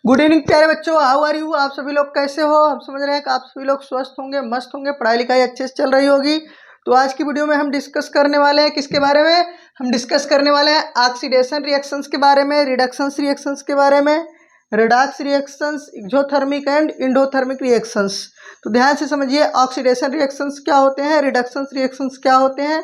Good evening प्यारे बच्चों, how are you. आप सभी लोग कैसे हो। हम समझ रहे हैं कि आप सभी लोग स्वस्थ होंगे, मस्त होंगे, पढ़ाई लिखाई अच्छे से चल रही होगी। तो आज की वीडियो में हम डिस्कस करने वाले हैं किसके बारे में। हम डिस्कस करने वाले हैं ऑक्सीडेशन रिएक्शंस के बारे में, रिडक्शंस रिएक्शंस के बारे में, redox reactions, exothermic and endothermic reactions. तो ध्यान से समझिए, ऑक्सीडेशन रिएक्शंस क्या होते हैं, रिडक्शंस रिएक्शंस क्या होते हैं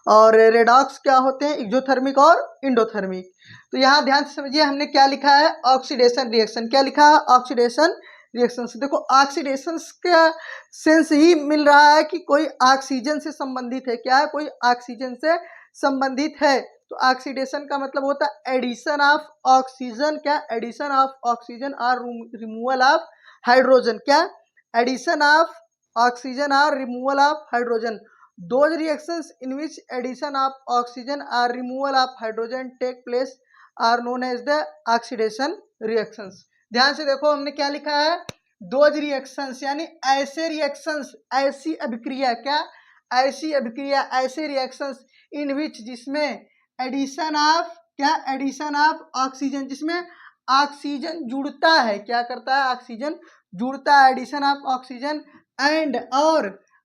और रेडॉक्स क्या होते हैं, एक्सोथर्मिक और इंडोथर्मिक। तो यहाँ ध्यान से समझिए हमने क्या लिखा है, ऑक्सीडेशन रिएक्शन। क्या लिखा है, ऑक्सीडेशन रिएक्शन। देखो ऑक्सीडेशन का सेंस ही मिल रहा है कि कोई ऑक्सीजन से संबंधित है। क्या है, कोई ऑक्सीजन से संबंधित है। तो ऑक्सीडेशन का मतलब होता है एडिशन ऑफ ऑक्सीजन। क्या, एडिशन ऑफ ऑक्सीजन और रिमूवल ऑफ हाइड्रोजन। क्या, एडिशन ऑफ ऑक्सीजन और removal of hydrogen. Those reactions in which addition of oxygen or removal of hydrogen take place are known as the oxidation reactions। ध्यान से देखो हमने क्या लिखा है, दोज रिएक्शंस यानी ऐसे रिएक्शंस, ऐसी अभिक्रिया। क्या, ऐसी अभिक्रिया, ऐसे रिएक्शंस इन विच जिसमें एडिशन ऑफ, क्या, एडिशन ऑफ ऑक्सीजन, जिसमें ऑक्सीजन जुड़ता है। क्या करता है, ऑक्सीजन जुड़ता है, एडिशन ऑफ ऑक्सीजन एंड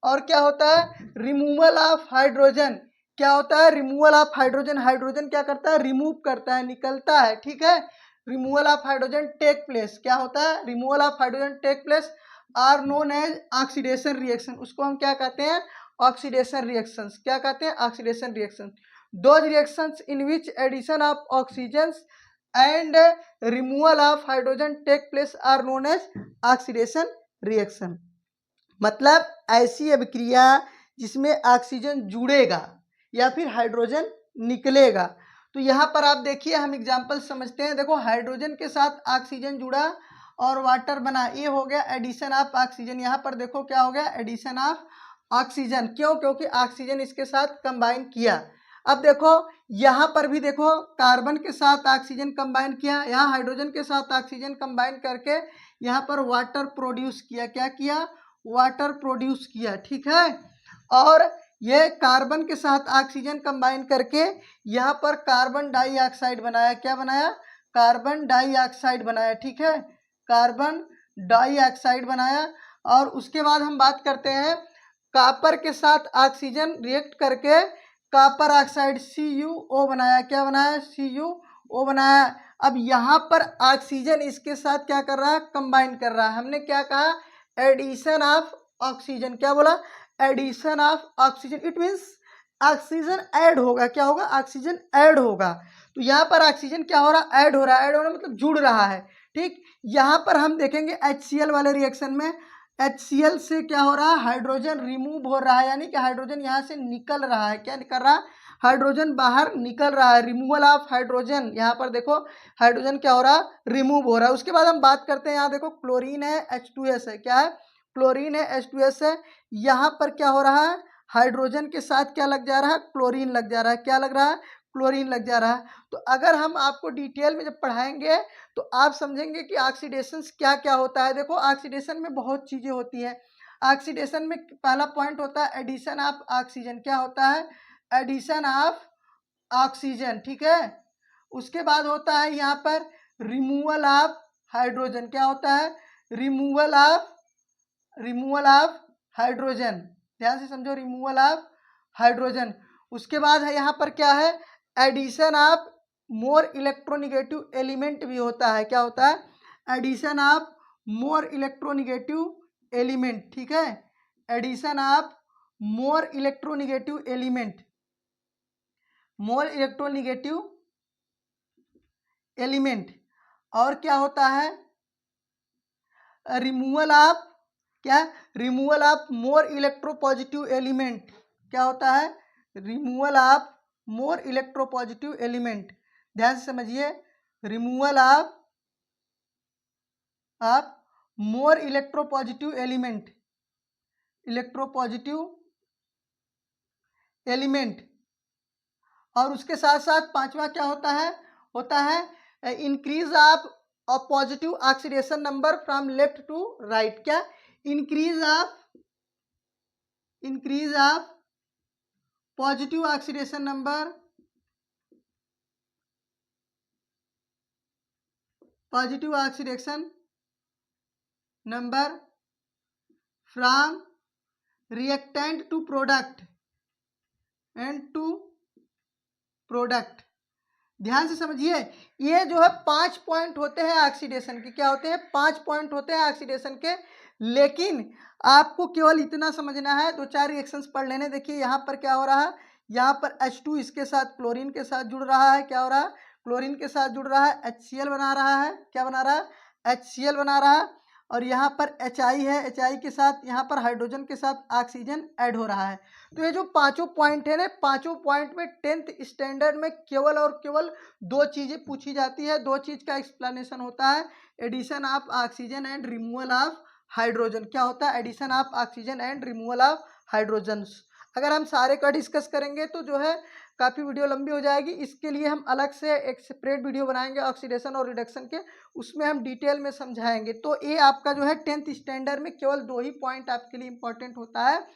और क्या होता है, रिमूवल ऑफ हाइड्रोजन। क्या होता है, रिमूवल ऑफ हाइड्रोजन। हाइड्रोजन क्या करता है, रिमूव करता है, निकलता है। ठीक है, removal of hydrogen take place. क्या होता है, removal of hydrogen take place are known as oxidation reaction. उसको हम क्या कहते हैं, ऑक्सीडेशन रिएक्शंस। क्या कहते हैं, oxidation reaction. Those reactions in which addition of oxygen and removal of hydrogen take place are known as oxidation reaction. मतलब ऐसी अभिक्रिया जिसमें ऑक्सीजन जुड़ेगा या फिर हाइड्रोजन निकलेगा। तो यहाँ पर आप देखिए, हम एग्जांपल समझते हैं। देखो हाइड्रोजन के साथ ऑक्सीजन जुड़ा और वाटर बना, ये हो गया एडिशन ऑफ ऑक्सीजन। यहाँ पर देखो क्या हो गया, एडिशन ऑफ ऑक्सीजन। क्यों, क्योंकि ऑक्सीजन इसके साथ कंबाइन किया। अब देखो यहाँ पर भी देखो, कार्बन के साथ ऑक्सीजन कंबाइन किया, यहाँ हाइड्रोजन के साथ ऑक्सीजन कंबाइन करके यहाँ पर वाटर प्रोड्यूस किया। क्या किया, वाटर प्रोड्यूस किया। ठीक है, और ये कार्बन के साथ ऑक्सीजन कंबाइन करके यहाँ पर कार्बन डाइऑक्साइड बनाया। क्या बनाया, कार्बन डाइऑक्साइड बनाया। ठीक है, कार्बन डाइऑक्साइड बनाया। और उसके बाद हम बात करते हैं, कॉपर के साथ ऑक्सीजन रिएक्ट करके कॉपर ऑक्साइड CuO बनाया। क्या बनाया, CuO बनाया। अब यहाँ पर ऑक्सीजन इसके साथ क्या कर रहा है, कंबाइन कर रहा है। हमने क्या कहा, एडिशन ऑफ ऑक्सीजन। क्या बोला, addition of oxygen. It means oxygen add होगा। क्या होगा, ऑक्सीजन ऐड होगा। तो यहाँ पर ऑक्सीजन क्या हो रहा, ऐड हो रहा है। ऐड होना मतलब जुड़ रहा है। ठीक, यहाँ पर हम देखेंगे HCl वाले रिएक्शन में, HCl से क्या हो रहा है, हाइड्रोजन रिमूव हो रहा है, यानी कि हाइड्रोजन यहाँ से निकल रहा है। क्या निकल रहा है, हाइड्रोजन बाहर निकल रहा है। रिमूवल ऑफ हाइड्रोजन, यहाँ पर देखो हाइड्रोजन क्या हो रहा है, रिमूव हो रहा है। उसके बाद हम बात करते हैं, यहाँ देखो क्लोरीन है, H2S है। क्या है, क्लोरीन है, H2S है। यहाँ पर क्या हो रहा है, हाइड्रोजन के साथ क्या लग जा रहा है, क्लोरीन लग जा रहा है। क्या लग रहा है, क्लोरीन लग जा रहा है। तो अगर हम आपको डिटेल में जब पढ़ाएंगे तो आप समझेंगे कि ऑक्सीडेशन क्या क्या होता है। देखो ऑक्सीडेशन में बहुत चीज़ें होती हैं। ऑक्सीडेशन में पहला पॉइंट होता है एडिशन ऑफ ऑक्सीजन। क्या होता है, एडिशन ऑफ ऑक्सीजन। ठीक है, उसके बाद होता है यहाँ पर रिमूवल ऑफ हाइड्रोजन। क्या होता है, रिमूवल ऑफ हाइड्रोजन। ध्यान से समझो, रिमूवल ऑफ हाइड्रोजन। उसके बाद है यहाँ पर क्या है, addition of more electronegative element भी होता है। क्या होता है, addition of more electronegative element. ठीक है, addition of more electronegative element, more electronegative element. और क्या होता है, रिमूवल ऑफ, क्या, removal of more electropositive element. क्या होता है, removal of more electropositive element. ध्यान से समझिए, removal of more electropositive element, electropositive element. और उसके साथ साथ पांचवा क्या होता है increase of positive oxidation number from left to right. क्या, increase of positive oxidation number, positive oxidation number from reactant to product and to product. ध्यान से समझिए, ये जो है 5 पॉइंट होते हैं ऑक्सीडेशन के। क्या होते हैं? 5 पॉइंट होते हैं ऑक्सीडेशन के। लेकिन आपको केवल इतना समझना है, 2-4 रिएक्शंस पढ़ लेने। देखिए यहाँ पर क्या हो रहा है, यहाँ पर H2 इसके साथ क्लोरीन के साथ जुड़ रहा है। क्या हो रहा है? क्लोरीन के साथ जुड़ रहा है, HCl बना रहा है। क्या बना रहा है? HCl बना रहा है। और यहाँ पर HI है, HI के साथ यहाँ पर हाइड्रोजन के साथ ऑक्सीजन ऐड हो रहा है। तो ये जो पांचों पॉइंट है ना, पांचों पॉइंट में 10th स्टैंडर्ड में केवल और केवल 2 चीजें पूछी जाती है। 2 चीज का एक्सप्लेनेशन होता है, addition of oxygen and removal of hydrogen. क्या होता है? Addition of oxygen and removal of hydrogen. अगर हम सारे का डिस्कस करेंगे तो जो है काफ़ी वीडियो लंबी हो जाएगी। इसके लिए हम अलग से एक सेपरेट वीडियो बनाएंगे ऑक्सीडेशन और रिडक्शन के, उसमें हम डिटेल में समझाएंगे। तो ये आपका जो है 10th स्टैंडर्ड में केवल 2 ही पॉइंट आपके लिए इंपॉर्टेंट होता है,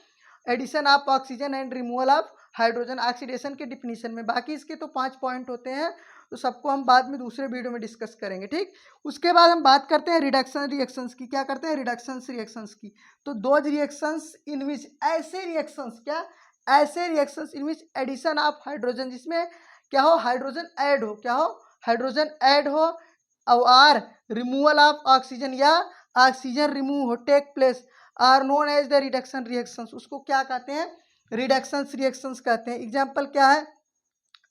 addition of oxygen and removal of hydrogen oxidation के डिफिनीशन में। बाकी इसके तो 5 पॉइंट होते हैं, तो सबको हम बाद में दूसरे वीडियो में डिस्कस करेंगे। ठीक, उसके बाद हम बात करते हैं रिडक्शन रिएक्शंस की। क्या करते हैं? रिडक्शन रिएक्शंस की। तो दोज रिएक्शंस इन विच, ऐसे रिएक्शंस, क्या ऐसे reactions in which addition of hydrogen, जिसमें क्या हो? हाइड्रोजन ऐड हो। क्या हो? हाइड्रोजन ऐड हो। और रिमूवल ऑफ ऑक्सीजन या ऑक्सीजन रिमूव हो, take place, are known as the reduction reactions. उसको क्या कहते हैं? रिडक्शन रिएक्शंस कहते हैं। एग्जाम्पल क्या है?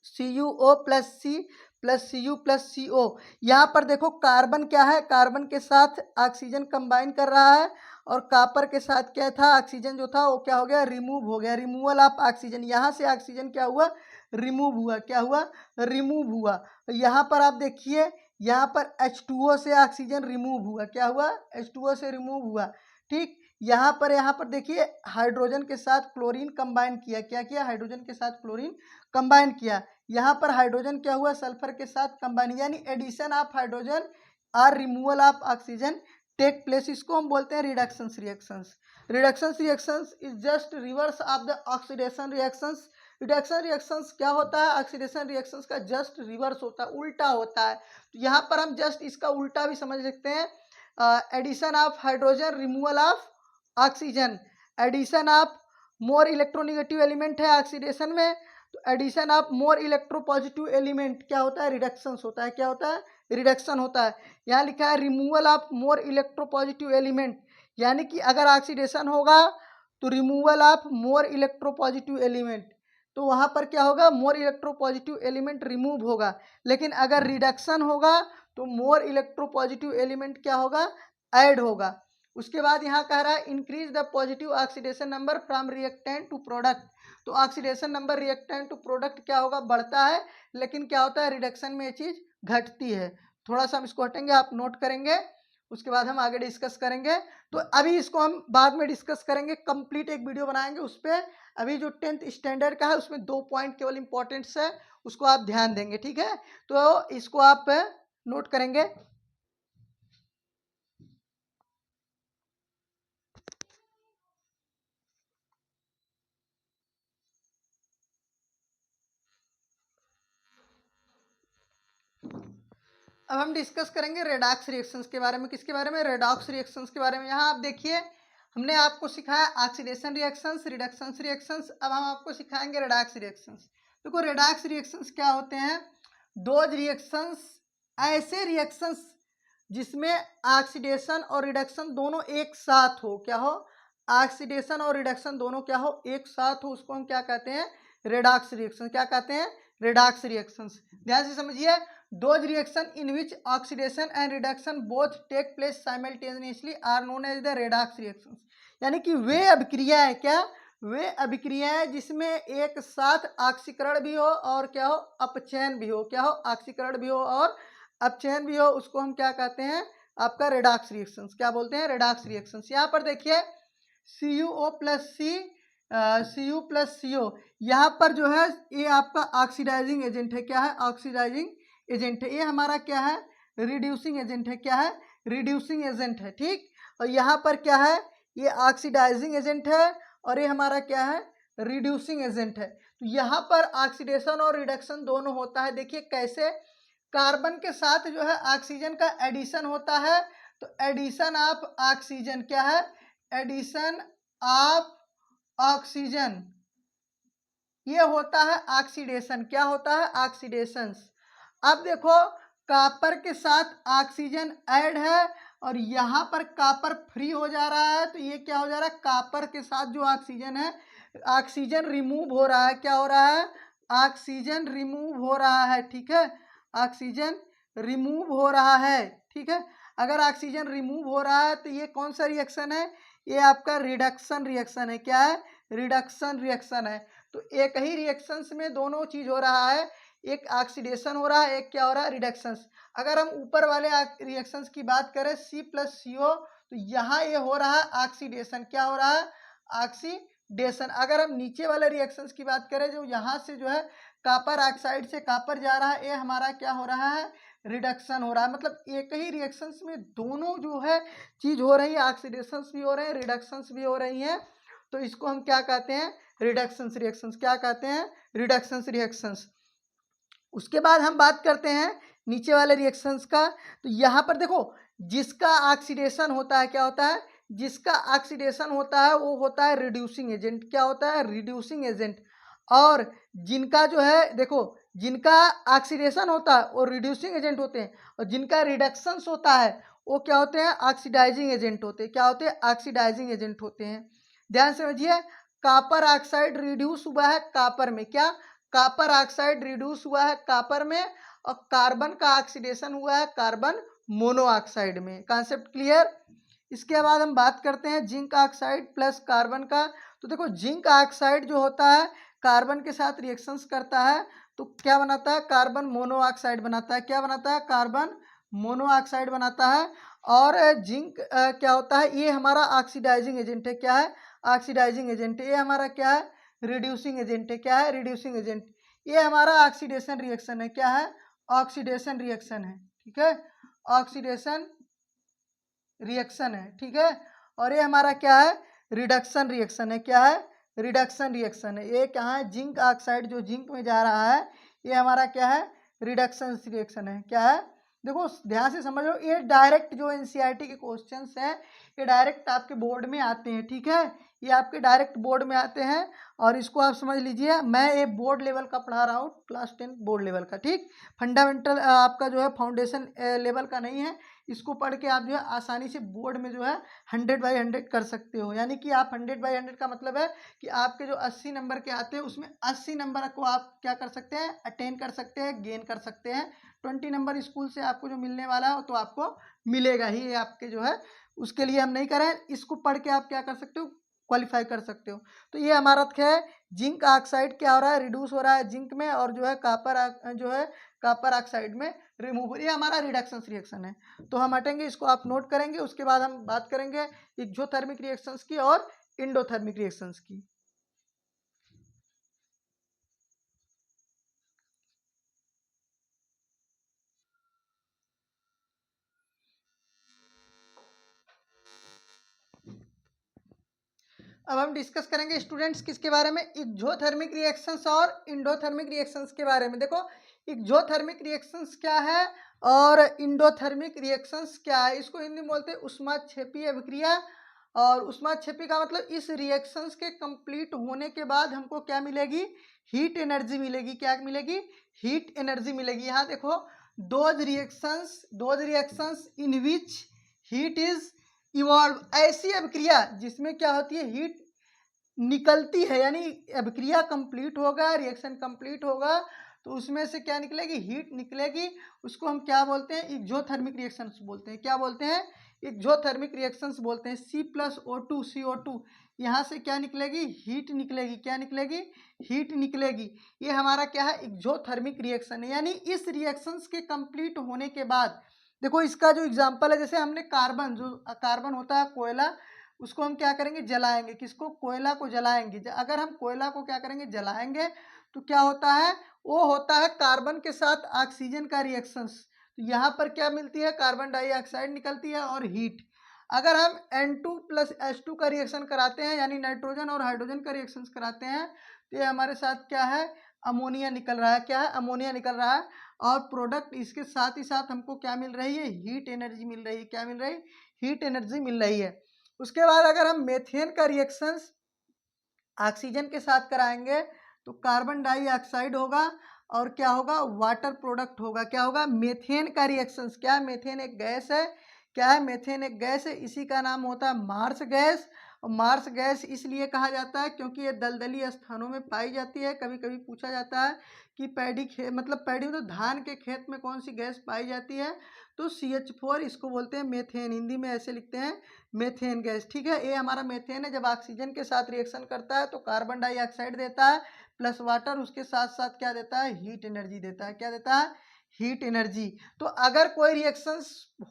CuO plus C plus Cu plus CO। यहाँ पर देखो कार्बन क्या है, कार्बन के साथ ऑक्सीजन कंबाइन कर रहा है, और कॉपर के साथ क्या था? ऑक्सीजन जो था वो क्या हो गया? रिमूव हो गया। रिमूवल ऑफ ऑक्सीजन, यहाँ से ऑक्सीजन क्या हुआ? रिमूव हुआ। क्या हुआ? रिमूव हुआ। यहाँ पर आप देखिए, यहाँ पर H2O से ऑक्सीजन रिमूव हुआ। क्या हुआ? H2O से रिमूव हुआ। ठीक, यहाँ पर देखिए हाइड्रोजन के साथ क्लोरीन कंबाइन किया। क्या किया? हाइड्रोजन के साथ क्लोरीन कंबाइन किया। यहाँ पर हाइड्रोजन क्या हुआ? सल्फर के साथ कंबाइन, यानी एडिशन ऑफ हाइड्रोजन और removal of oxygen take place. इसको हम बोलते हैं reduction reactions. Reduction reactions is just reverse of the oxidation reactions. Reduction reactions क्या होता है? ऑक्सीडेशन रिएक्शंस का जस्ट रिवर्स होता है, उल्टा होता है। तो यहाँ पर हम जस्ट इसका उल्टा भी समझ सकते हैं, addition of hydrogen removal of oxygen. Addition of more electronegative element है ऑक्सीडेशन में, तो addition of more electropositive element क्या होता है? रिडक्शन होता है। क्या होता है? रिडक्शन होता है। यहाँ लिखा है removal of more electropositive element, यानी कि अगर ऑक्सीडेशन होगा तो removal of more electropositive element, तो वहाँ पर क्या होगा? मोर इलेक्ट्रोपॉजिटिव एलिमेंट रिमूव होगा। लेकिन अगर रिडक्शन होगा तो मोर इलेक्ट्रोपॉजिटिव एलिमेंट क्या होगा? ऐड होगा। उसके बाद यहाँ कह रहा है increase the positive oxidation number from reactant to product. तो oxidation number reactant to product क्या होगा? बढ़ता है। लेकिन क्या होता है? रिडक्शन में ये चीज घटती है। थोड़ा सा हम इसको हटेंगे, आप नोट करेंगे, उसके बाद हम आगे डिस्कस करेंगे। तो अभी इसको हम बाद में डिस्कस करेंगे, कंप्लीट एक वीडियो बनाएंगे उस पर। अभी जो 10th स्टैंडर्ड का है उसमें 2 पॉइंट केवल इंपॉर्टेंट्स है, उसको आप ध्यान देंगे। ठीक है, तो इसको आप नोट करेंगे। अब हम डिस्कस करेंगे रेडॉक्स रिएक्शंस के बारे में। किसके बारे में? रेडॉक्स रिएक्शंस के बारे में। यहाँ आप देखिए, हमने आपको सिखाया ऑक्सीडेशन रिएक्शंस, रिडक्शन रिएक्शंस। अब हम आपको सिखाएंगे रेडॉक्स रिएक्शंस। देखो रेडॉक्स रिएक्शंस क्या होते हैं? दोज रिएक्शंस, ऐसे रिएक्शंस जिसमें ऑक्सीडेशन और रिडक्शन दोनों एक साथ हो। क्या हो? ऑक्सीडेशन और रिडक्शन दोनों क्या हो? एक साथ हो, उसको हम क्या कहते हैं? Redox reaction. क्या कहते हैं? Redox reactions. ध्यान से समझिए, those reaction in which oxidation and reduction both take place simultaneously are known as the redox reactions. यानी कि वे अभिक्रियाएं, क्या? वे अभिक्रियाएं जिसमें एक साथ ऑक्सीकरण भी हो और क्या हो? अपचयन भी हो। क्या हो? ऑक्सीकरण भी हो और अपचयन भी हो, उसको हम क्या कहते हैं? आपका रेडॉक्स रिएक्शंस। क्या बोलते हैं? Redox reactions. यहाँ पर देखिए CuO plus Cu plus CO, यहाँ पर जो है ये आपका ऑक्सीडाइजिंग एजेंट है। क्या है? ऑक्सीडाइजिंग एजेंट है। ये हमारा क्या है? रिड्यूसिंग एजेंट है। क्या है? रिड्यूसिंग एजेंट है। ठीक, और यहाँ पर क्या है? ये ऑक्सीडाइजिंग एजेंट है और ये हमारा क्या है? रिड्यूसिंग एजेंट है। तो यहाँ पर ऑक्सीडेशन और रिडक्शन दोनों होता है। देखिए कैसे? कार्बन के साथ जो है ऑक्सीजन का एडिशन होता है, तो एडिशन ऑफ ऑक्सीजन क्या है, एडिशन ऑफ ऑक्सीजन ये होता है ऑक्सीडेशन। क्या होता है, ऑक्सीडेशन। अब देखो कॉपर के साथ ऑक्सीजन ऐड है और यहाँ पर कॉपर फ्री हो जा रहा है, तो ये क्या हो जा रहा है, कॉपर के साथ जो ऑक्सीजन है, ऑक्सीजन रिमूव हो रहा है। क्या हो रहा है, ऑक्सीजन रिमूव हो रहा है, ठीक है, ऑक्सीजन रिमूव हो रहा है, ठीक है। अगर ऑक्सीजन रिमूव हो रहा है तो ये कौन सा रिएक्शन है, ये आपका रिडक्शन रिएक्शन है। क्या है, रिडक्शन रिएक्शन है। तो एक ही रिएक्शंस में दोनों चीज हो रहा है, एक ऑक्सीडेशन हो रहा है, एक क्या हो रहा है, रिडक्शंस। अगर हम ऊपर वाले रिएक्शंस की बात करें C+CO, तो यहाँ ये हो रहा है ऑक्सीडेशन। क्या हो रहा है, ऑक्सीडेशन। अगर हम नीचे वाले रिएक्शंस की बात करें, जो यहाँ से जो है कॉपर ऑक्साइड से कॉपर जा रहा है, ये हमारा क्या हो रहा है, रिडक्शन हो रहा है। मतलब एक ही रिएक्शंस में दोनों जो है चीज हो रही है, ऑक्सीडेशंस भी हो रहे हैं, रिडक्शंस भी हो रही हैं। तो इसको हम क्या कहते हैं, रिडक्शंस रिएक्शंस। क्या कहते हैं, रिडक्शंस रिएक्शंस। उसके बाद हम बात करते हैं नीचे वाले रिएक्शंस का। तो यहाँ पर देखो जिसका ऑक्सीडेशन होता है, क्या होता है, जिसका ऑक्सीडेशन होता है वो होता है रिड्यूसिंग एजेंट। क्या होता है, रिड्यूसिंग एजेंट। और जिनका जो है देखो, जिनका ऑक्सीडेशन होता है वो रिड्यूसिंग एजेंट होते हैं, और जिनका रिडक्शंस होता है वो क्या होते हैं, ऑक्सीडाइजिंग एजेंट होते हैं। क्या होते हैं, ऑक्सीडाइजिंग एजेंट होते हैं। ध्यान से समझिए, कॉपर ऑक्साइड रिड्यूस हुआ है कॉपर में, क्या, कॉपर ऑक्साइड रिड्यूस हुआ है कॉपर में, और कार्बन का ऑक्सीडेशन हुआ है कार्बन मोनोऑक्साइड में। Concept clear. इसके बाद हम बात करते हैं जिंक ऑक्साइड प्लस कार्बन का। तो देखो जिंक ऑक्साइड जो होता है कार्बन के साथ रिएक्शंस करता है, तो क्या बनाता है, कार्बन मोनोऑक्साइड बनाता है। क्या बनाता है, कार्बन मोनोऑक्साइड बनाता है। और जिंक क्या होता है, ये हमारा ऑक्सीडाइजिंग एजेंट है। क्या है, ऑक्सीडाइजिंग एजेंट। ये हमारा क्या है, रिड्यूसिंग एजेंट है। क्या है, रिड्यूसिंग एजेंट। ये हमारा ऑक्सीडेशन रिएक्शन है। क्या है, ऑक्सीडेशन रिएक्शन है, ठीक है, ऑक्सीडेशन रिएक्शन है, ठीक है। और ये हमारा क्या है, रिडक्शन रिएक्शन है। क्या है, रिडक्शन रिएक्शन है। ये कहाँ है, जिंक ऑक्साइड जो जिंक में जा रहा है, ये हमारा क्या है, रिडक्शन रिएक्शन है। क्या है, देखो ध्यान से समझ लो, ये डायरेक्ट जो एनसीईआरटी के क्वेश्चंस हैं ये डायरेक्ट आपके बोर्ड में आते हैं, ठीक है, ये आपके डायरेक्ट बोर्ड में आते हैं। और इसको आप समझ लीजिए, मैं ये बोर्ड लेवल का पढ़ा रहा हूँ, क्लास 10 बोर्ड लेवल का, ठीक, फंडामेंटल आपका जो है फाउंडेशन लेवल का नहीं है। इसको पढ़ के आप जो है आसानी से बोर्ड में जो है 100/100 कर सकते हो। यानी कि आप 100/100 का मतलब है कि आपके जो 80 नंबर के आते हैं उसमें 80 नंबर को आप क्या कर सकते हैं, अटेन कर सकते हैं, गेन कर सकते हैं। 20 नंबर स्कूल से आपको जो मिलने वाला हो तो आपको मिलेगा ही, ये आपके जो है उसके लिए हम नहीं करें। इसको पढ़ के आप क्या कर सकते हो, क्वालिफाई कर सकते हो। तो ये हमारा क्या है, जिंक ऑक्साइड क्या हो रहा है, रिड्यूस हो रहा है जिंक में, और जो है कॉपर जो है कॉपर ऑक्साइड में रिमूव, ये हमारा रिडक्शन रिएक्शन है। तो हम हटेंगे, इसको आप नोट करेंगे। उसके बाद हम बात करेंगे एक्सोथर्मिक रिएक्शंस की और इंडोथर्मिक रिएक्शंस की। अब हम डिस्कस करेंगे स्टूडेंट्स किसके बारे में, एक्सोथर्मिक रिएक्शंस और इंडोथर्मिक रिएक्शंस के बारे में। देखो एक्सोथर्मिक रिएक्शंस क्या है और इंडोथर्मिक रिएक्शंस क्या है, इसको हिंदी में बोलते हैं ऊष्माक्षेपी अभिक्रिया। और ऊष्माक्षेपी का मतलब इस रिएक्शंस के कंप्लीट होने के बाद हमको क्या मिलेगी, हीट एनर्जी मिलेगी। क्या मिलेगी, हीट एनर्जी मिलेगी। यहाँ देखो those reactions in which heat is evolve, ऐसी अभिक्रिया जिसमें क्या होती है, हीट निकलती है। यानी अभिक्रिया कंप्लीट होगा, रिएक्शन कंप्लीट होगा, तो उसमें से क्या निकलेगी, हीट निकलेगी। उसको हम क्या बोलते हैं, एक्सोथर्मिक रिएक्शंस बोलते हैं। क्या बोलते हैं, एक्सोथर्मिक रिएक्शंस बोलते हैं। C+O2 CO2, यहाँ से क्या निकलेगी, हीट निकलेगी। क्या निकलेगी, हीट निकलेगी। ये हमारा क्या है, एक्सोथर्मिक रिएक्शन है। यानी इस रिएक्शंस के कंप्लीट होने के बाद देखो इसका जो एग्जांपल है, जैसे हमने कार्बन, जो कार्बन होता है कोयला, उसको हम क्या करेंगे, जलाएंगे। किसको, कोयला को जलाएंगे। अगर हम कोयला को क्या करेंगे, जलाएंगे, तो क्या होता है, वो होता है कार्बन के साथ ऑक्सीजन का रिएक्शंस। तो यहाँ पर क्या मिलती है, कार्बन डाइऑक्साइड निकलती है और हीट। अगर हम N2+H2 का रिएक्शन कराते हैं, यानी नाइट्रोजन और हाइड्रोजन का रिएक्शन कराते हैं, तो ये हमारे साथ क्या है, अमोनिया निकल रहा है। क्या है, अमोनिया निकल रहा है। और प्रोडक्ट इसके साथ ही साथ हमको क्या मिल रही है, हीट एनर्जी मिल रही है। क्या मिल रही है, हीट एनर्जी मिल रही है। उसके बाद अगर हम मेथेन का रिएक्शंस ऑक्सीजन के साथ कराएंगे तो कार्बन डाइऑक्साइड होगा और क्या होगा, वाटर प्रोडक्ट होगा। क्या होगा, मेथेन का रिएक्शंस। क्या है, मेथेन एक गैस है। क्या है, मेथेन एक गैस है, इसी का नाम होता है मार्स गैस। और मार्स गैस इसलिए कहा जाता है क्योंकि ये दलदली स्थानों में पाई जाती है। कभी कभी पूछा जाता है कि पैडी खेत, मतलब पैडी तो धान के खेत में कौन सी गैस पाई जाती है, तो CH4, इसको बोलते हैं मेथेन। हिंदी में ऐसे लिखते हैं, मेथेन गैस। ठीक है, ये हमारा मेथेन है। जब ऑक्सीजन के साथ रिएक्शन करता है तो कार्बन डाइऑक्साइड देता है प्लस वाटर, उसके साथ साथ क्या देता है, हीट एनर्जी देता है। क्या देता है, हीट एनर्जी। तो अगर कोई रिएक्शन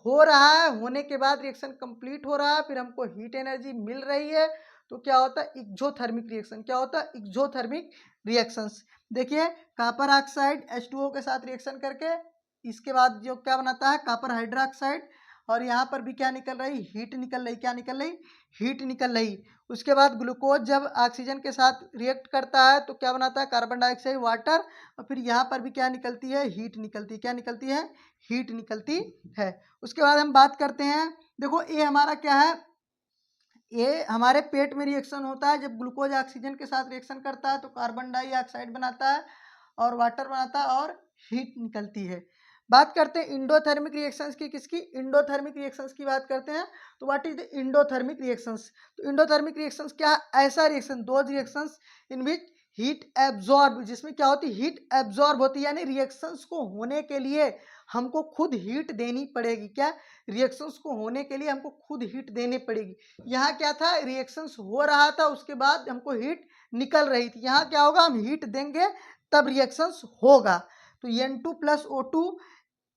हो रहा है, होने के बाद रिएक्शन कंप्लीट हो रहा है, फिर हमको हीट एनर्जी मिल रही है, तो क्या होता है, एक्सोथर्मिक रिएक्शन। क्या होता है, एक्सोथर्मिक रिएक्शंस। देखिए, कॉपर ऑक्साइड H2O के साथ रिएक्शन करके इसके बाद जो क्या बनाता है, कॉपर हाइड्रोक्साइड, और यहाँ पर भी क्या निकल रही, हीट निकल रही। क्या निकल रही, हीट निकल रही। उसके बाद ग्लूकोज जब ऑक्सीजन के साथ रिएक्ट करता है तो क्या बनाता है, कार्बन डाइऑक्साइड, वाटर, और फिर यहाँ पर भी क्या निकलती है, हीट निकलती है। क्या निकलती है, हीट निकलती है। उसके बाद हम बात करते हैं, देखो ये हमारा क्या है, ये हमारे पेट में रिएक्शन होता है। जब ग्लूकोज ऑक्सीजन के साथ रिएक्शन करता है तो कार्बन डाइऑक्साइड बनाता है और वाटर बनाता है और हीट निकलती है। बात करते हैं इंडोथर्मिक रिएक्शंस की, किसकी, इंडोथर्मिक रिएक्शंस की बात करते हैं। तो what is the endothermic reactions, तो इंडोथर्मिक रिएक्शंस क्या है, ऐसा रिएक्शन, दो reactions in which heat absorb, जिसमें क्या होती है, हीट एब्जॉर्ब होती है। यानी रिएक्शंस को होने के लिए हमको खुद हीट देनी पड़ेगी। क्या, रिएक्शंस को होने के लिए हमको खुद हीट देनी पड़ेगी। यहाँ क्या था, रिएक्शंस हो रहा था, उसके बाद हमको हीट निकल रही थी। यहाँ क्या होगा, हम हीट देंगे तब रिएक्शंस होगा। तो N2 प्लस O2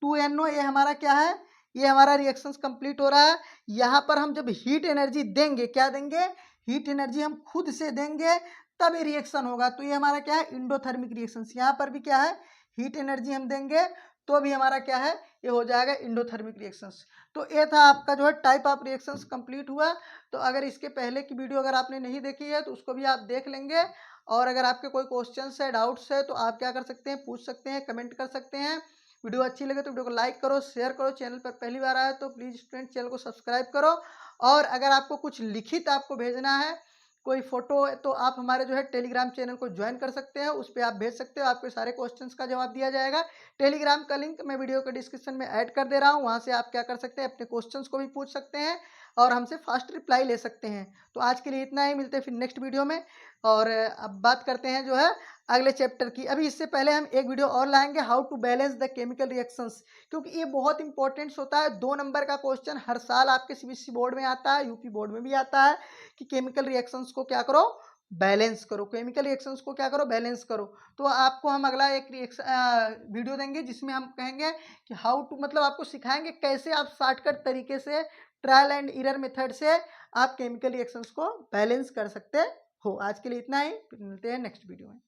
2NO, ये हमारा क्या है, ये हमारा रिएक्शंस कंप्लीट हो रहा है। यहाँ पर हम जब हीट एनर्जी देंगे, क्या देंगे, हीट एनर्जी हम खुद से देंगे तब ये रिएक्शन होगा। तो ये हमारा क्या है, इंडोथर्मिक रिएक्शंस। यहाँ पर भी क्या है, हीट एनर्जी हम देंगे तो भी हमारा क्या है, ये हो जाएगा इंडोथर्मिक रिएक्शंस। तो ये था आपका जो है टाइप ऑफ रिएक्शंस कंप्लीट हुआ। तो अगर इसके पहले की वीडियो अगर आपने नहीं देखी है तो उसको भी आप देख लेंगे। और अगर आपके कोई क्वेश्चंस है, डाउट्स है, तो आप क्या कर सकते हैं, पूछ सकते हैं, कमेंट कर सकते हैं। वीडियो अच्छी लगे तो वीडियो को लाइक करो, शेयर करो। चैनल पर पहली बार आए तो प्लीज़ स्टूडेंट चैनल को सब्सक्राइब करो। और अगर आपको कुछ लिखित आपको भेजना है, कोई फोटो, तो आप हमारे जो है टेलीग्राम चैनल को ज्वाइन कर सकते हैं। उस पर आप भेज सकते हो, आपके सारे क्वेश्चंस का जवाब दिया जाएगा। टेलीग्राम का लिंक मैं वीडियो के डिस्क्रिप्शन में ऐड कर दे रहा हूँ। वहाँ से आप क्या कर सकते हैं, अपने क्वेश्चंस को भी पूछ सकते हैं और हमसे फास्ट रिप्लाई ले सकते हैं। तो आज के लिए इतना ही, मिलते हैं फिर नेक्स्ट वीडियो में। और अब बात करते हैं जो है अगले चैप्टर की। अभी इससे पहले हम एक वीडियो और लाएंगे, how to balance the chemical reactions, क्योंकि ये बहुत इंपॉर्टेंट होता है। 2 नंबर का क्वेश्चन हर साल आपके CBSE बोर्ड में आता है, यूपी बोर्ड में भी आता है कि केमिकल रिएक्शंस को क्या करो, बैलेंस करो। केमिकल रिएक्शंस को क्या करो, बैलेंस करो। तो आपको हम अगला एक वीडियो देंगे जिसमें हम कहेंगे कि हाउ टू, मतलब आपको सिखाएंगे कैसे आप शॉर्टकट तरीके से ट्रायल एंड एरर मेथड से आप केमिकल रिएक्शंस को बैलेंस कर सकते हो। आज के लिए इतना ही, फिर मिलते हैं नेक्स्ट वीडियो में।